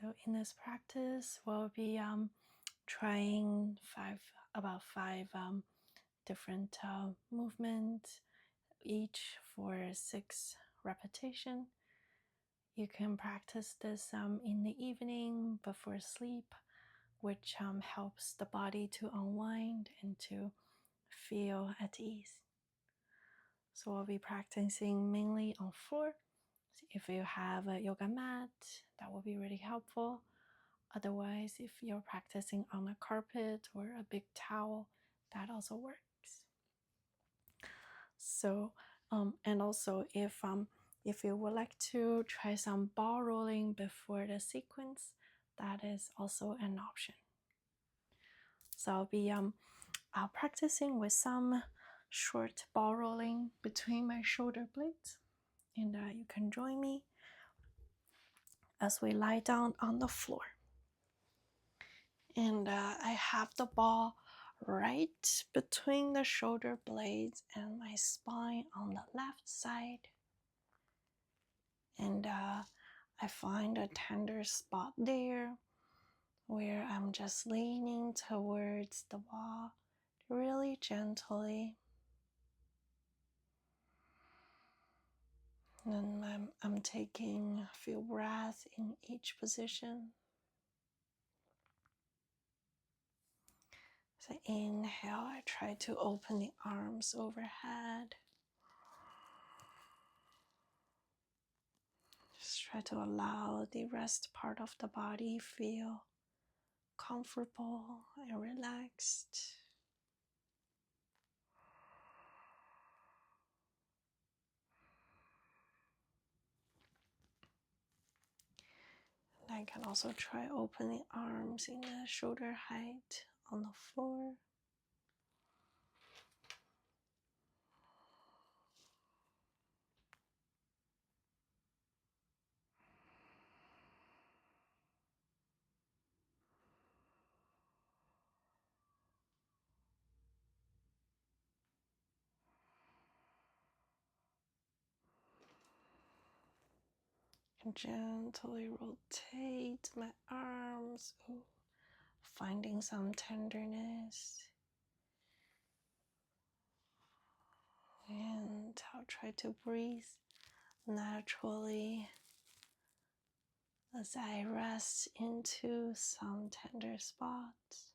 So in this practice, we'll be trying about five different movements, each for 6 repetitions. You can practice this in the evening before sleep, which helps the body to unwind and to feel at ease. So we'll be practicing mainly on floor. So if you have a yoga mat, that will be really helpful. Otherwise, if you're practicing on a carpet or a big towel, that also works. So, and also if you would like to try some ball rolling before the sequence, that is also an option. So I'll be practicing with some short ball rolling between my shoulder blades, and you can join me as we lie down on the floor. And I have the ball right between the shoulder blades and my spine on the left side. And I find a tender spot there where I'm just leaning towards the ball really gently. And I'm taking a few breaths in each position. So inhale, I try to open the arms overhead. Just try to allow the rest part of the body feel comfortable and relaxed. And I can also try opening arms in the shoulder height on the floor. And gently rotate my arms, finding some tenderness. And I'll try to breathe naturally as I rest into some tender spots.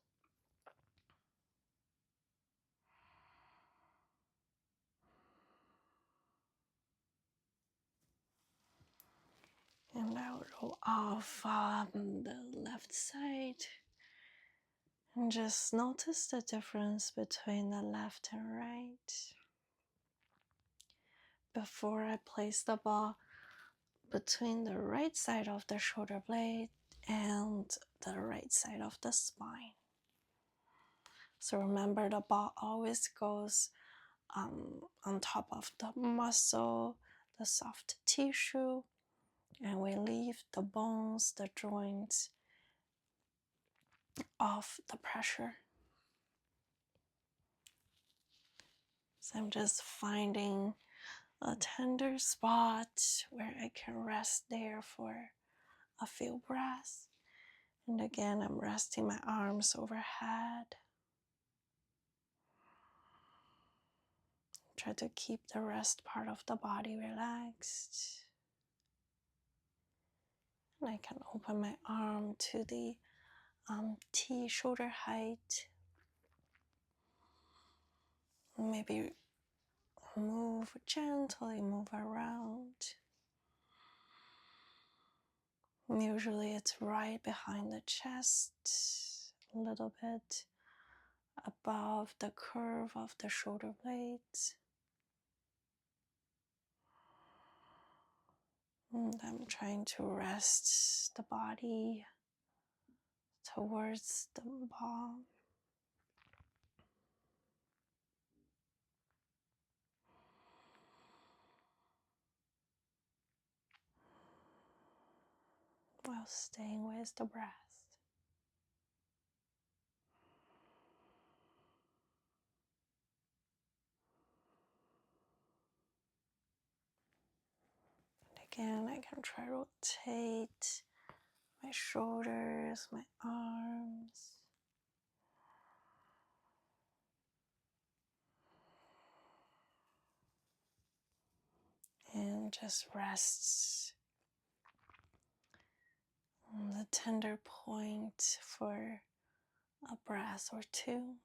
And I will roll off the left side. And just notice the difference between the left and right. Before I place the ball between the right side of the shoulder blade and the right side of the spine. So remember, the ball always goes on top of the muscle, the soft tissue, and we leave the bones, the joints off the pressure. So I'm just finding a tender spot where I can rest there for a few breaths. And again, I'm resting my arms overhead. Try to keep the rest part of the body relaxed. And I can open my arm to the T shoulder height. Maybe gently move around. Usually it's right behind the chest, a little bit above the curve of the shoulder blades. And I'm trying to rest the body towards the ball. While staying with the breath. And again, I can try to rotate my shoulders, my arms. And just rests on the tender point for a breath or two.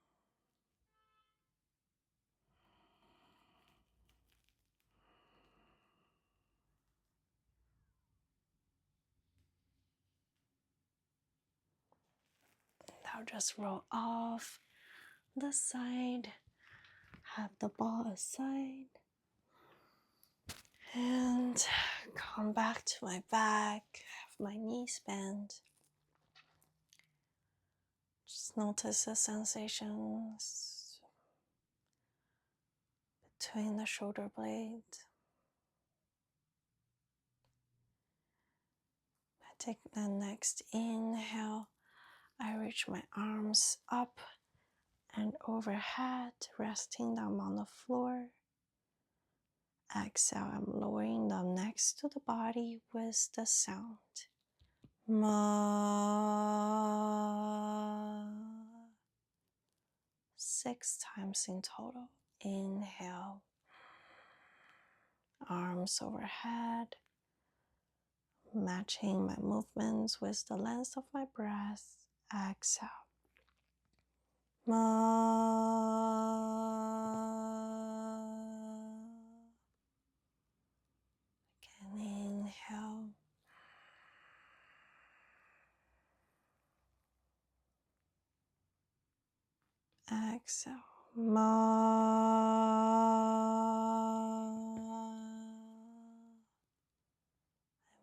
Now just roll off the side, have the ball aside, and come back to my back, have my knees bent. Just notice the sensations between the shoulder blades. I take the next inhale. I reach my arms up and overhead, resting them on the floor. Exhale, I'm lowering them next to the body with the sound. Ma. 6 times in total. Inhale, arms overhead, matching my movements with the length of my breath. Exhale. Ma. Again, inhale. Exhale. Ma.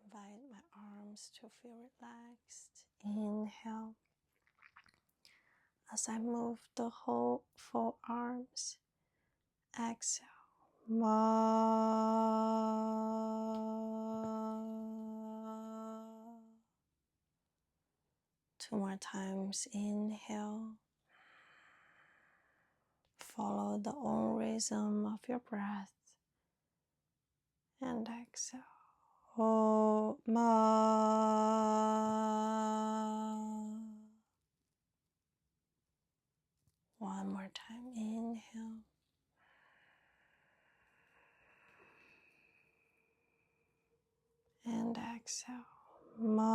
Invite my arms to feel relaxed. Inhale. As I move the whole forearms, exhale. Ma. 2 more times. Inhale. Follow the own rhythm of your breath. And exhale. Oh, ma. One more time. Inhale. And exhale. Ma.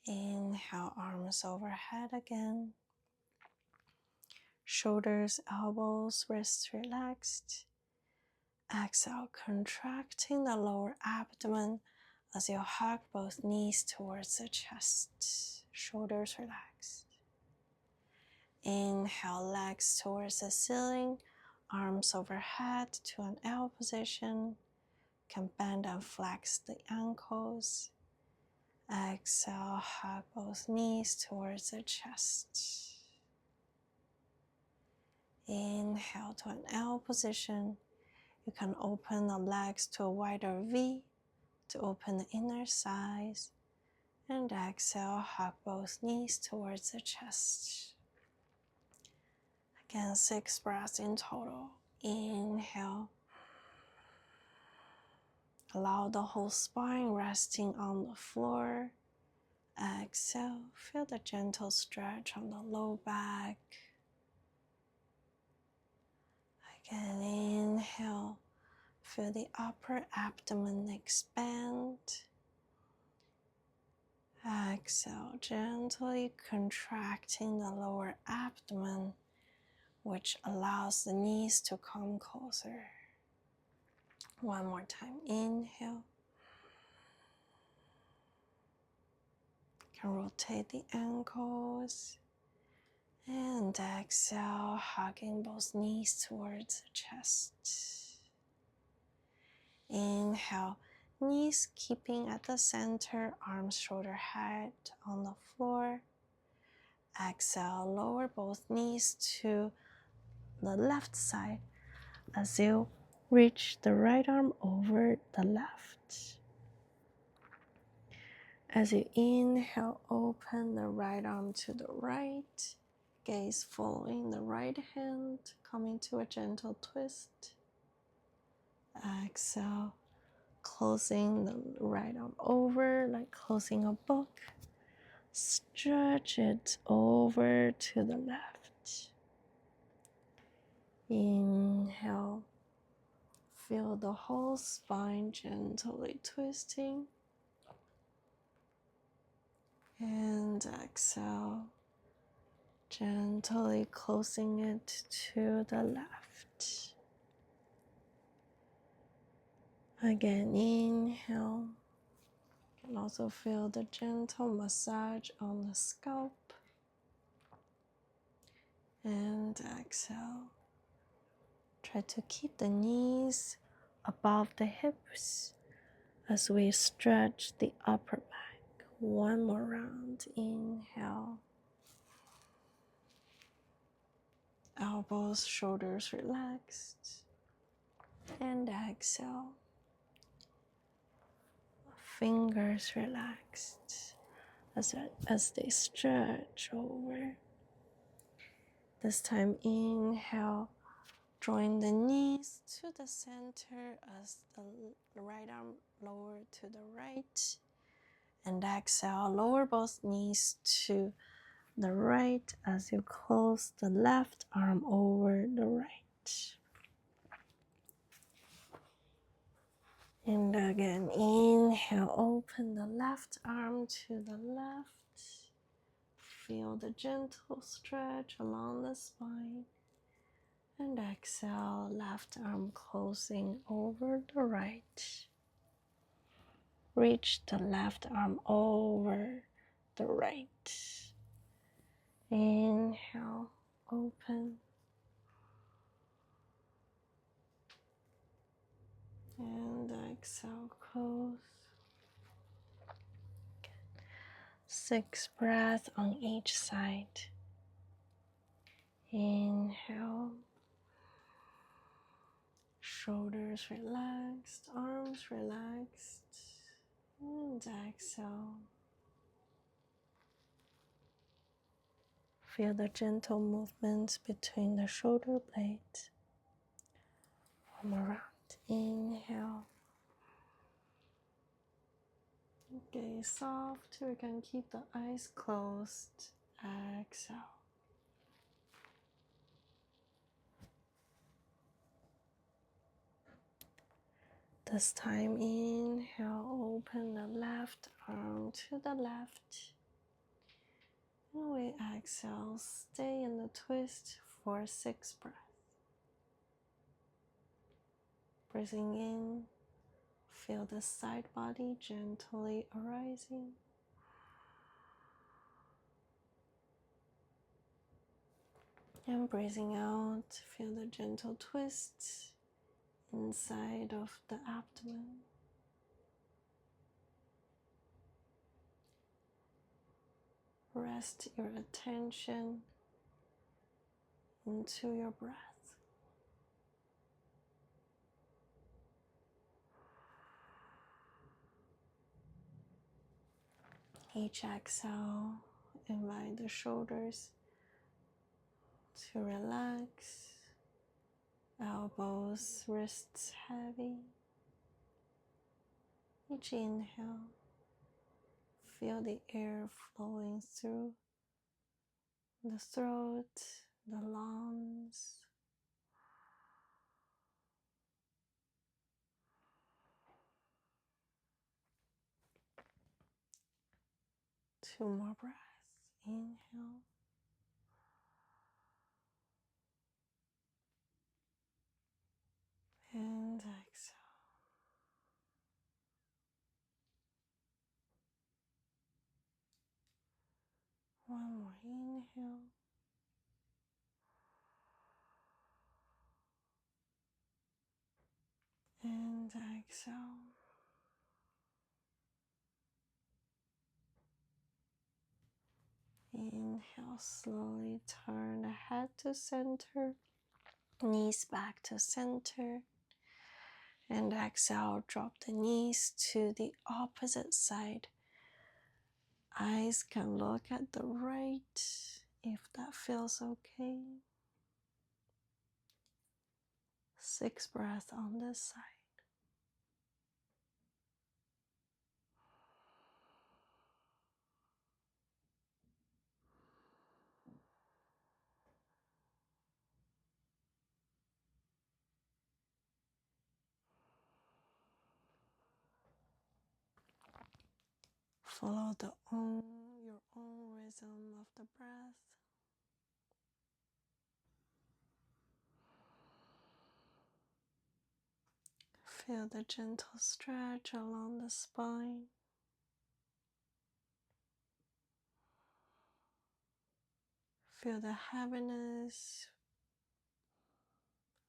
Inhale, arms overhead again. Shoulders, elbows, wrists relaxed. Exhale, contracting the lower abdomen as you hug both knees towards the chest. Shoulders relaxed. Inhale, legs towards the ceiling, arms overhead to an L position. Can bend and flex the ankles. Exhale, hug both knees towards the chest. Inhale to an L position. You can open the legs to a wider V to open the inner thighs. And exhale, hug both knees towards the chest. Again, 6 breaths in total. Inhale. Allow the whole spine resting on the floor. Exhale, feel the gentle stretch on the low back. Again, inhale, feel the upper abdomen expand. Exhale, gently contracting the lower abdomen, which allows the knees to come closer. One more time, inhale. You can rotate the ankles. And exhale, hugging both knees towards the chest. Inhale, knees keeping at the center, arms, shoulder, head on the floor. Exhale, lower both knees to the left side as you reach the right arm over the left. As you inhale, open the right arm to the right. Gaze following the right hand, coming to a gentle twist. Exhale, closing the right arm over like closing a book. Stretch it over to the left. Inhale, feel the whole spine gently twisting. And exhale, gently closing it to the left. Again, inhale. You can also feel the gentle massage on the scalp. And exhale. Try to keep the knees above the hips as we stretch the upper back. One more round. Inhale. Elbows, shoulders relaxed. And exhale. Fingers relaxed as they stretch over. This time, inhale. Drawing the knees to the center as the right arm lower to the right. And exhale, lower both knees to the right as you close the left arm over the right. And again, inhale, open the left arm to the left. Feel the gentle stretch along the spine. And exhale, left arm closing over the right. Reach the left arm over the right. Inhale, open. And exhale, close. 6 breaths on each side. Inhale. Shoulders relaxed, arms relaxed. And exhale. Feel the gentle movements between the shoulder blades. One more round. Inhale. Gaze soft. We can keep the eyes closed. Exhale. This time, inhale, open the left arm to the left. And we exhale, stay in the twist for 6 breaths. Breathing in, feel the side body gently arising. And breathing out, feel the gentle twist inside of the abdomen. Rest your attention into your breath. Each exhale, invite the shoulders to relax, elbows, wrists heavy. Each inhale, feel the air flowing through the throat, the lungs. 2 more breaths. Inhale. And exhale. One more inhale. And exhale. Inhale, slowly turn the head to center, knees back to center. And exhale, drop the knees to the opposite side. Eyes can look at the right if that feels okay. 6 breaths on this side. Follow your own rhythm of the breath. Feel the gentle stretch along the spine. Feel the heaviness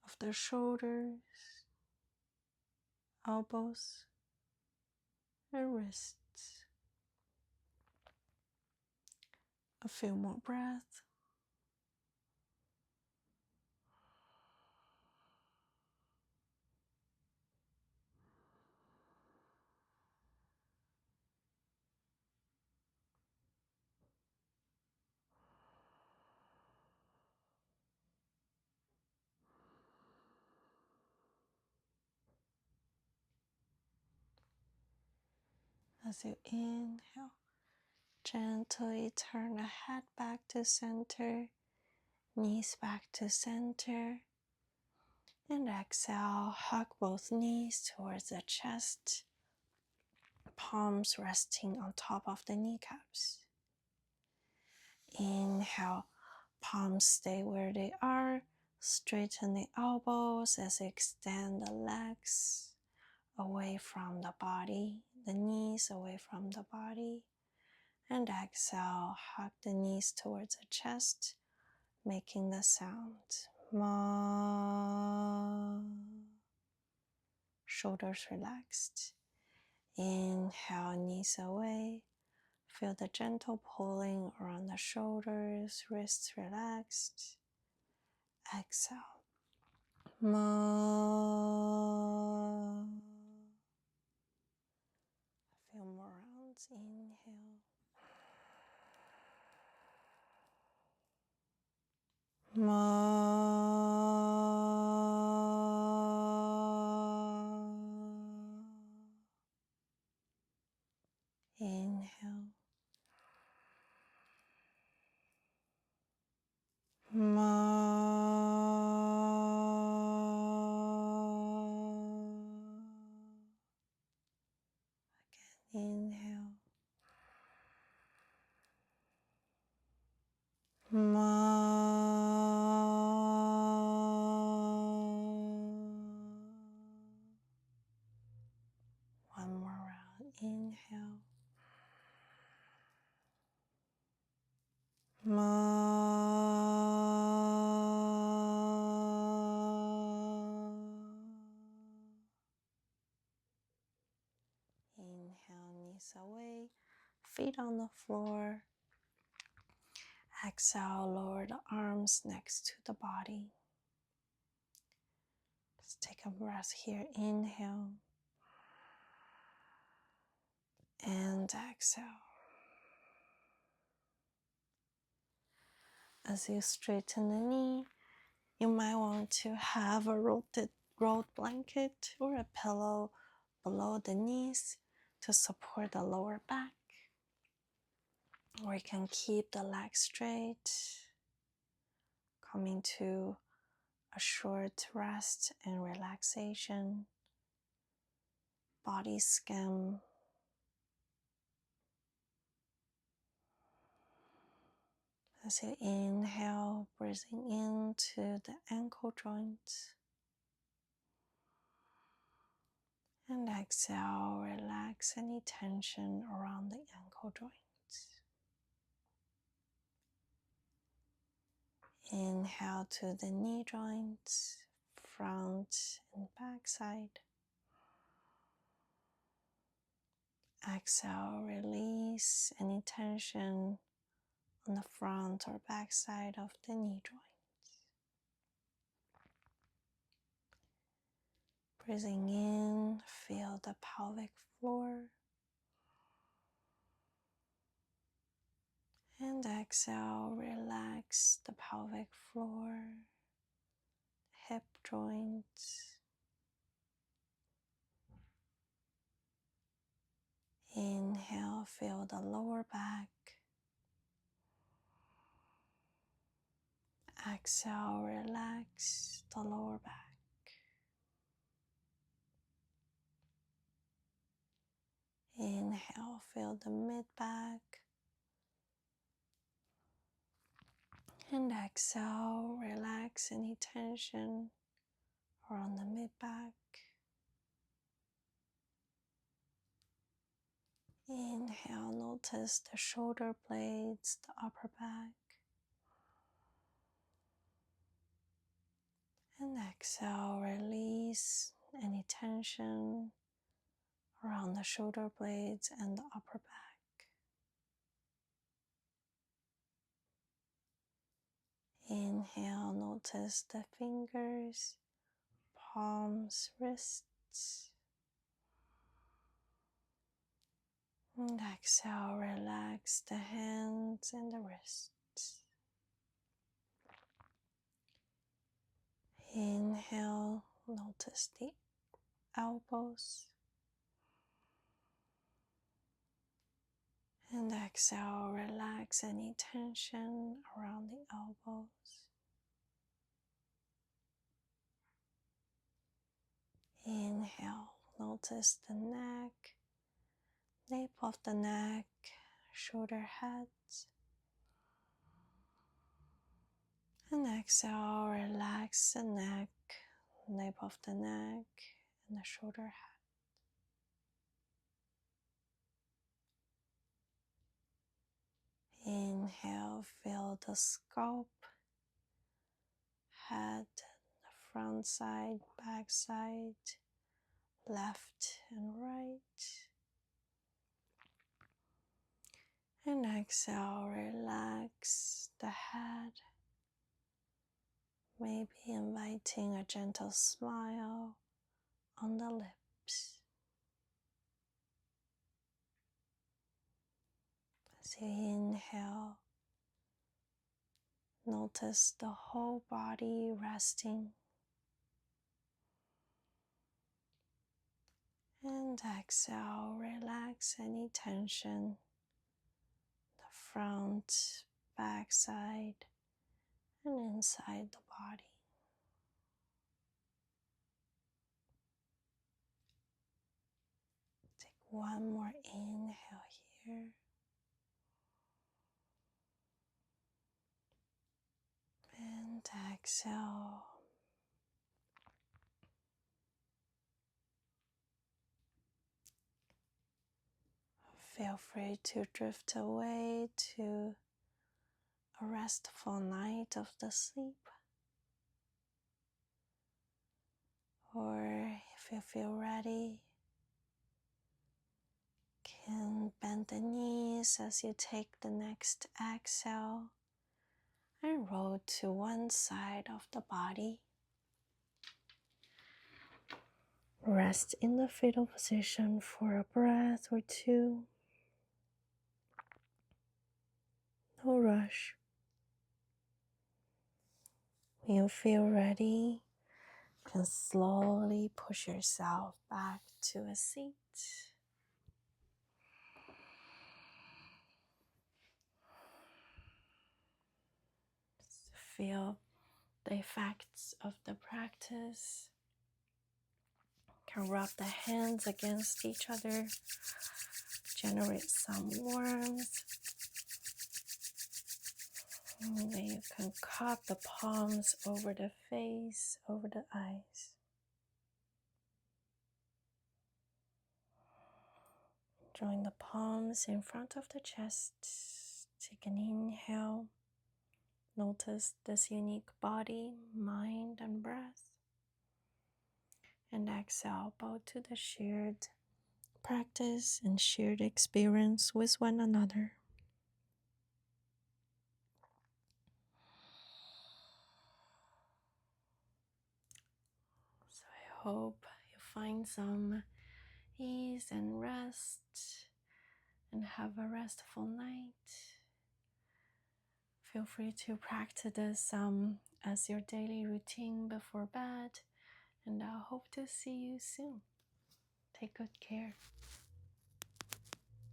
of the shoulders, elbows, and wrists. A few more breaths. As you inhale, gently turn the head back to center, knees back to center, and exhale, hug both knees towards the chest, palms resting on top of the kneecaps. Inhale, palms stay where they are, straighten the elbows as you extend the legs away from the body, the knees away from the body, and exhale, hug the knees towards the chest, making the sound ma. Shoulders relaxed. Inhale, knees away. Feel the gentle pulling around the shoulders, wrists relaxed. Exhale, ma. A few more rounds. Inhale. Ma. Inhale. Ma. Again, inhale. Ma. One more round. Inhale. Inhale, knees away, feet on the floor. Exhale, lower the arms next to the body. Let's take a breath here. Inhale and exhale. As you straighten the knee, you might want to have a rolled blanket or a pillow below the knees to support the lower back. Or you can keep the legs straight, coming to a short rest and relaxation. Body scan. As you inhale, breathing into the ankle joints. And exhale, relax any tension around the ankle joints. Inhale to the knee joints, front and back side. Exhale, release any tension on the front or back side of the knee joints. Breathing in, feel the pelvic floor. And exhale, relax the pelvic floor, hip joints. Inhale, feel the lower back. Exhale, relax the lower back. Inhale, feel the mid back. And exhale, relax any tension around the mid back. Inhale, notice the shoulder blades, the upper back. And exhale, release any tension around the shoulder blades and the upper back. Inhale, notice the fingers, palms, wrists. And exhale, relax the hands and the wrists. Inhale, notice the elbows. And exhale, relax any tension around the elbows. Inhale, notice the neck, nape of the neck, shoulder heads. And exhale, relax the neck, nape of the neck, and the shoulder head. Inhale, feel the scalp, head, the front side, back side, left and right. And exhale, relax the head, maybe inviting a gentle smile on the lips. As you inhale, notice the whole body resting. And exhale, relax any tension, the front, back side, and inside the body. Take one more inhale here. And exhale. Feel free to drift away to a restful night of the sleep. Or if you feel ready, can bend the knees as you take the next exhale and roll to one side of the body. Rest in the fetal position for a breath or two. No rush. When you feel ready, you can slowly push yourself back to a seat. Feel the effects of the practice. You can rub the hands against each other, generate some warmth. And then you can cup the palms over the face, over the eyes. Join the palms in front of the chest. Take an inhale. Notice this unique body, mind, and breath. And exhale, bow to the shared practice and shared experience with one another. So I hope you find some ease and rest and have a restful night. Feel free to practice this as your daily routine before bed, and I hope to see you soon. Take good care.